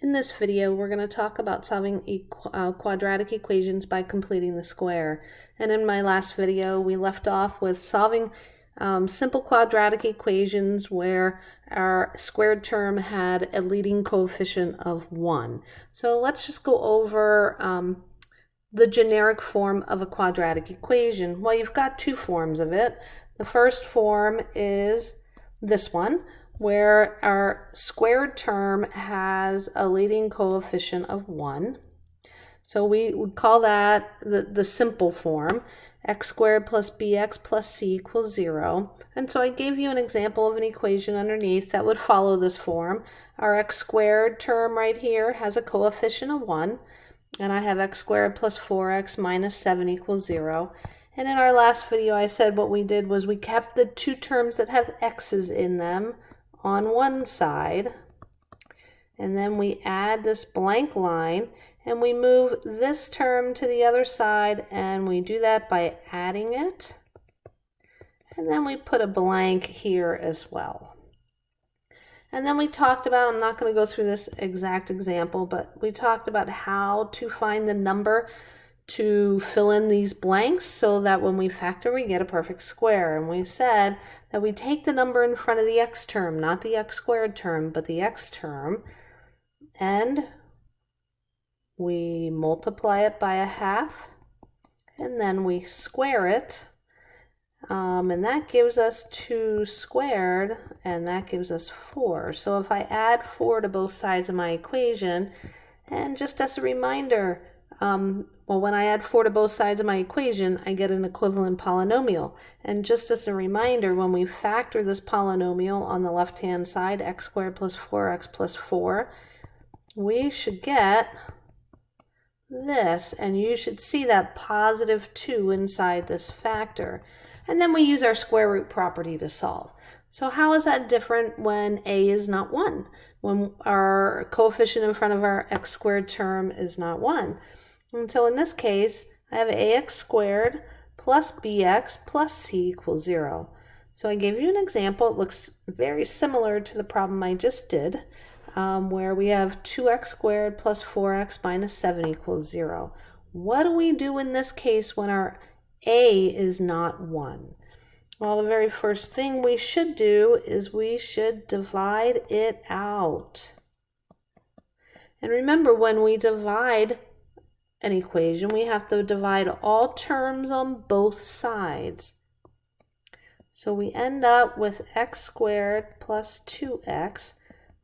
In this video, we're going to talk about solving quadratic equations by completing the square. And in my last video, we left off with solving simple quadratic equations where our squared term had a leading coefficient of 1. So let's just go over the generic form of a quadratic equation. Well, you've got two forms of it. The first form is this one, where our squared term has a leading coefficient of 1. So we would call that the simple form, x squared plus bx plus c equals 0. And so I gave you an example of an equation underneath that would follow this form. Our x squared term right here has a coefficient of 1, and I have x squared plus 4x minus 7 equals 0. And in our last video, I said what we did was we kept the two terms that have x's in them on one side, and then we add this blank line and we move this term to the other side, and we do that by adding it, and then we put a blank here as well. And then we talked about, I'm not going to go through this exact example, but we talked about how to find the number to fill in these blanks so that when we factor we get a perfect square. And we said that we take the number in front of the x term, not the x squared term, but the x term, and we multiply it by a half, and then we square it, and that gives us 2 squared, and that gives us 4. So if I add 4 to both sides of my equation, and just as a reminder, well, when I add 4 to both sides of my equation, I get an equivalent polynomial. And just as a reminder, when we factor this polynomial on the left-hand side, x squared plus 4x plus 4, we should get this, and you should see that positive 2 inside this factor. And then we use our square root property to solve. So how is that different when a is not 1? When our coefficient in front of our x squared term is not 1? And so in this case, I have ax squared plus bx plus c equals 0. So I gave you an example. It looks very similar to the problem I just did, where we have 2x squared plus 4x minus 7 equals 0. What do we do in this case when our a is not 1? Well, the very first thing we should do is we should divide it out. And remember, when we divide an equation, we have to divide all terms on both sides. So we end up with x squared plus 2x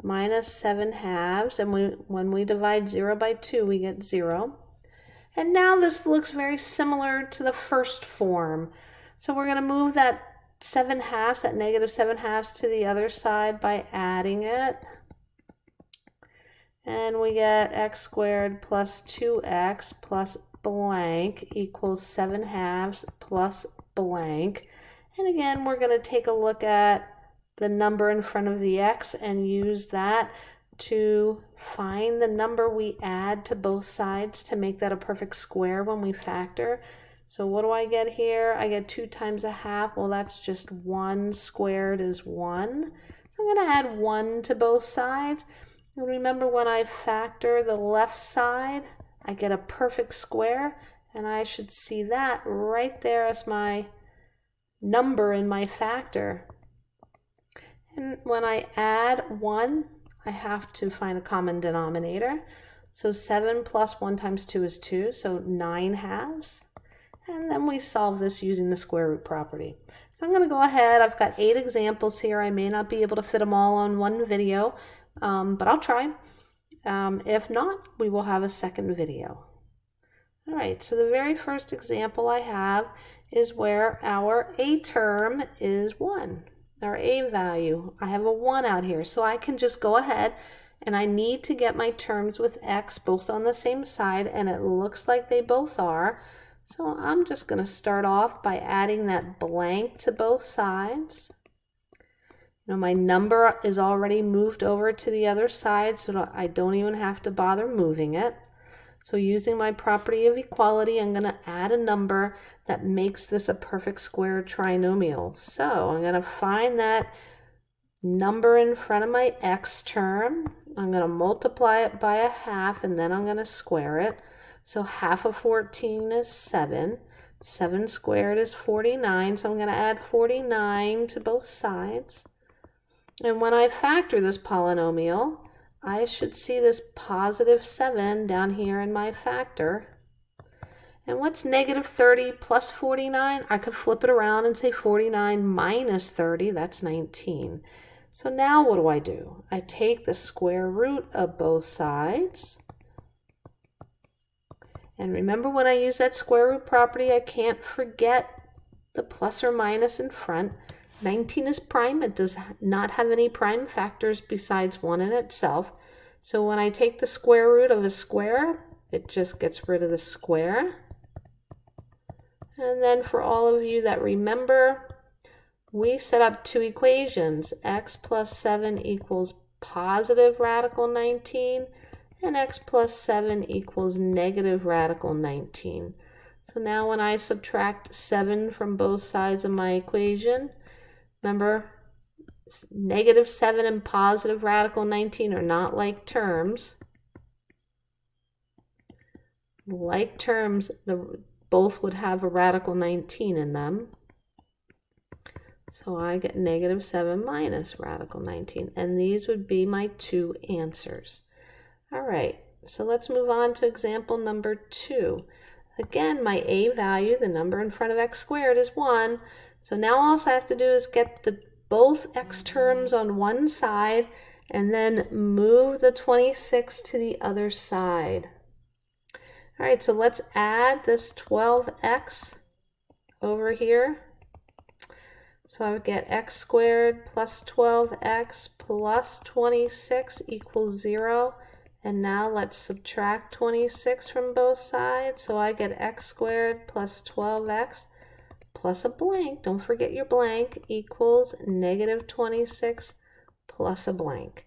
minus 7 halves, and when we divide 0 by 2, we get 0. And now this looks very similar to the first form. So we're going to move that 7 halves, that negative 7 halves, to the other side by adding it. And we get x squared plus 2x plus blank equals 7 halves plus blank. And again, we're going to take a look at the number in front of the x and use that to find the number we add to both sides to make that a perfect square when we factor. So what do I get here? I get 2 times a half. Well, that's just 1 squared is 1. So I'm going to add 1 to both sides. And remember, when I factor the left side, I get a perfect square, and I should see that right there as my number in my factor. And when I add 1, I have to find a common denominator. So 7 plus 1 times 2 is 2, so 9 halves. And then we solve this using the square root property. So I'm going to go ahead. I've got 8 examples here. I may not be able to fit them all on one video, but I'll try. If not, we will have a second video. All right, so the very first example I have is where our a term is 1. Our a value, I have a 1 out here, so I can just go ahead, and I need to get my terms with x both on the same side, and it looks like they both are. So I'm just going to start off by adding that blank to both sides. You know, my number is already moved over to the other side, so I don't even have to bother moving it. So using my property of equality, I'm going to add a number that makes this a perfect square trinomial. So I'm going to find that number in front of my x term, I'm going to multiply it by a half, and then I'm going to square it. So half of 14 is 7. 7 squared is 49, so I'm going to add 49 to both sides. And when I factor this polynomial, I should see this positive 7 down here in my factor. And what's negative 30 plus 49? I could flip it around and say 49 minus 30, that's 19. So now what do? I take the square root of both sides. And remember, when I use that square root property, I can't forget the plus or minus in front. 19 is prime. It does not have any prime factors besides 1 in itself. So when I take the square root of a square, it just gets rid of the square. And then for all of you that remember, we set up two equations. X plus 7 equals positive radical 19, and x plus 7 equals negative radical 19. So now when I subtract 7 from both sides of my equation, remember, negative 7 and positive radical 19 are not like terms. Like terms, both would have a radical 19 in them. So I get negative 7 minus radical 19. And these would be my two answers. All right, so let's move on to example number 2. Again, my a value, the number in front of x squared, is 1. So now all I have to do is get both x terms on one side and then move the 26 to the other side. All right, so let's add this 12x over here. So I would get x squared plus 12x plus 26 equals 0. And now let's subtract 26 from both sides. So I get x squared plus 12x plus a blank, don't forget your blank, equals negative 26 plus a blank.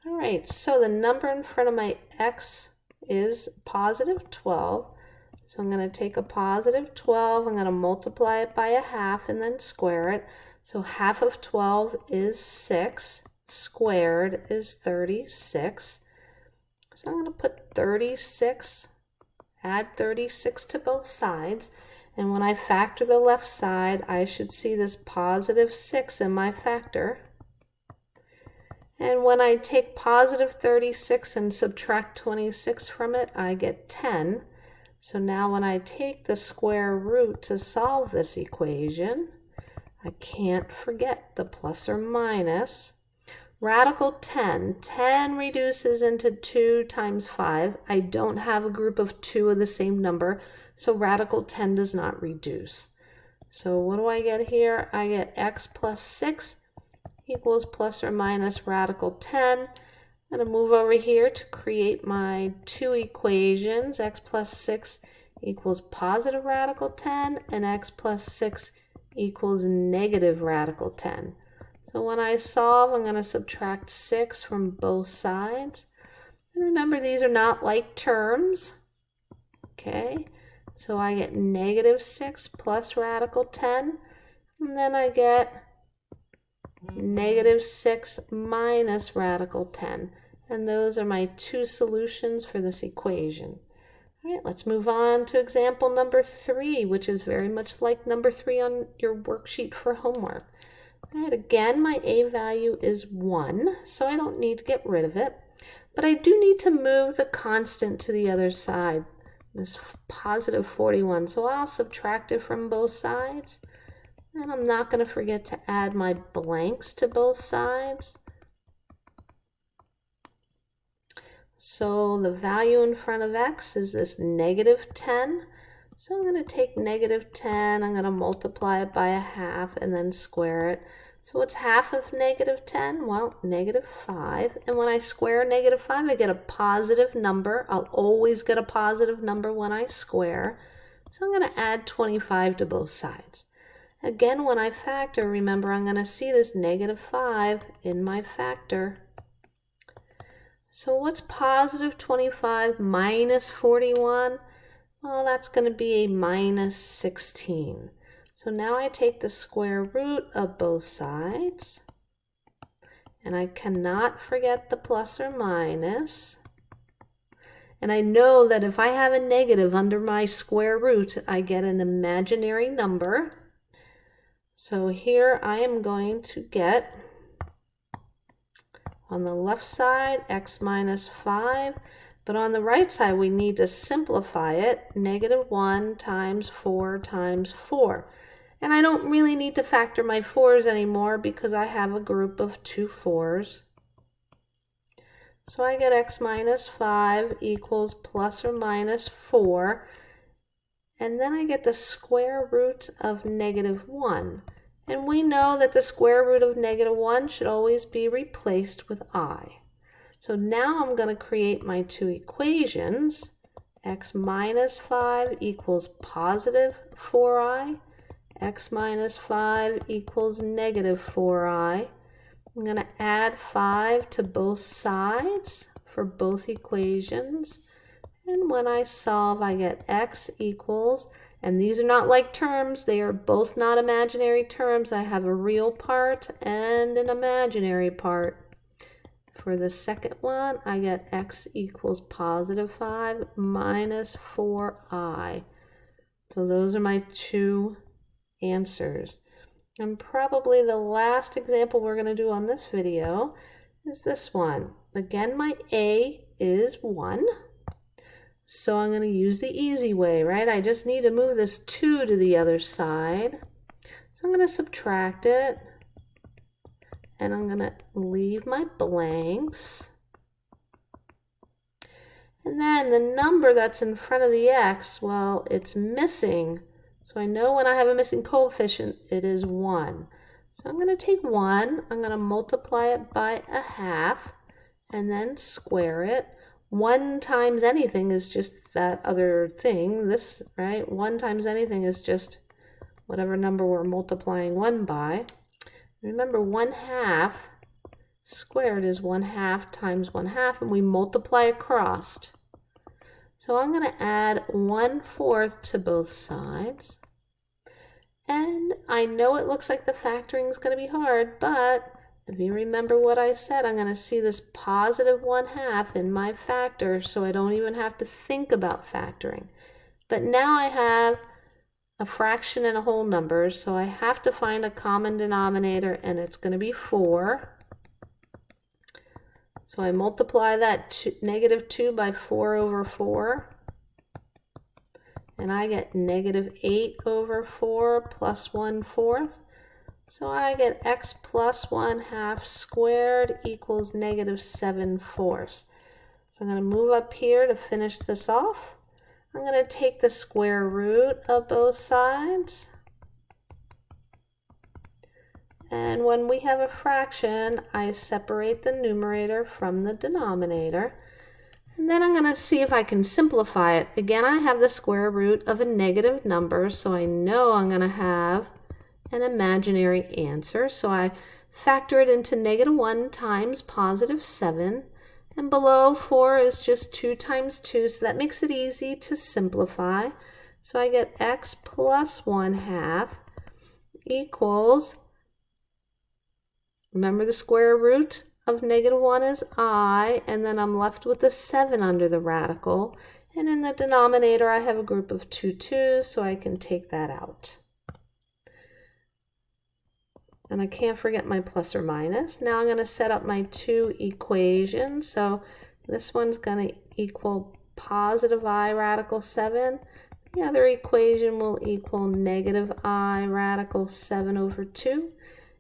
All right, so the number in front of my x is positive 12. So I'm going to take a positive 12, I'm going to multiply it by a half and then square it. So half of 12 is 6, squared is 36. So I'm going to put 36, add 36 to both sides. And when I factor the left side, I should see this positive 6 in my factor. And when I take positive 36 and subtract 26 from it, I get 10. So now when I take the square root to solve this equation, I can't forget the plus or minus. Radical 10. 10 reduces into 2 times 5. I don't have a group of 2 of the same number, so radical 10 does not reduce. So what do I get here? I get x plus 6 equals plus or minus radical 10. I'm going to move over here to create my two equations. X plus 6 equals positive radical 10, and x plus 6 equals negative radical 10. So when I solve, I'm going to subtract 6 from both sides. And remember, these are not like terms. Okay, so I get negative 6 plus radical 10, and then I get negative 6 minus radical 10. And those are my two solutions for this equation. All right, let's move on to example number 3, which is very much like number 3 on your worksheet for homework. All right, again, my a value is 1, so I don't need to get rid of it. But I do need to move the constant to the other side, this positive 41. So I'll subtract it from both sides. And I'm not going to forget to add my blanks to both sides. So the value in front of x is this negative 10. So I'm going to take negative 10, I'm going to multiply it by a half and then square it. So what's half of negative 10? Well, negative 5. And when I square negative 5, I get a positive number. I'll always get a positive number when I square. So I'm going to add 25 to both sides. Again, when I factor, remember, I'm going to see this negative 5 in my factor. So what's positive 25 minus 41? Well, that's going to be a minus 16. So now I take the square root of both sides. And I cannot forget the plus or minus. And I know that if I have a negative under my square root, I get an imaginary number. So here I am going to get, on the left side, x minus 5. But on the right side, we need to simplify it. -1 times 4 times 4. And I don't really need to factor my 4's anymore because I have a group of 2 4's. So I get x minus 5 equals plus or minus 4. And then I get the square root of -1. And we know that the square root of -1 should always be replaced with I. So now I'm going to create my two equations. X minus 5 equals positive 4i. X minus 5 equals negative 4i. I'm going to add 5 to both sides for both equations. And when I solve, I get x equals, and these are not like terms, they are both not imaginary terms. I have a real part and an imaginary part. For the second one, I get x equals positive 5 minus 4i. So those are my two answers. And probably the last example we're going to do on this video is this one. Again, my a is 1. So I'm going to use the easy way, right? I just need to move this 2 to the other side. So I'm going to subtract it. And I'm going to leave my blanks. And then the number that's in front of the x, well, it's missing. So I know when I have a missing coefficient, it is 1. So I'm going to take 1, I'm going to multiply it by a half, and then square it. 1 times anything is just that other thing, this, right? 1 times anything is just whatever number we're multiplying 1 by. Remember, 1/2 squared is 1/2 times 1/2, and we multiply across. So I'm going to add 1/4 to both sides. And I know it looks like the factoring is going to be hard, but if you remember what I said, I'm going to see this positive 1/2 in my factor, so I don't even have to think about factoring. But now I have a fraction and a whole number, so I have to find a common denominator, and it's going to be 4. So I multiply that -2 by 4 over 4, and I get -8 over 4 plus 1/4. So I get x plus 1/2 squared equals -7/4. So I'm going to move up here to finish this off. I'm going to take the square root of both sides. And when we have a fraction, I separate the numerator from the denominator. And then I'm going to see if I can simplify it. Again, I have the square root of a negative number, so I know I'm going to have an imaginary answer. So I factor it into -1 times positive 7. And below 4 is just 2 times 2, so that makes it easy to simplify. So I get x plus 1/2 equals, remember the square root of -1 is I, and then I'm left with the 7 under the radical. And in the denominator, I have a group of 2 2's, so I can take that out. And I can't forget my plus or minus. Now I'm going to set up my two equations. So this one's going to equal positive I radical 7. The other equation will equal -I radical 7 over 2.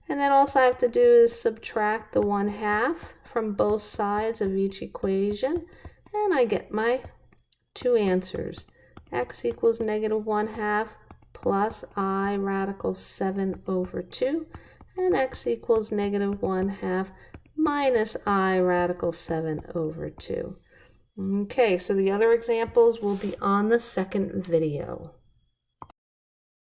And then all I have to do is subtract the 1/2 from both sides of each equation. And I get my two answers. X equals -1/2 plus I radical 7 over 2. And x equals -1/2 minus I radical 7 over 2. Okay, so the other examples will be on the second video.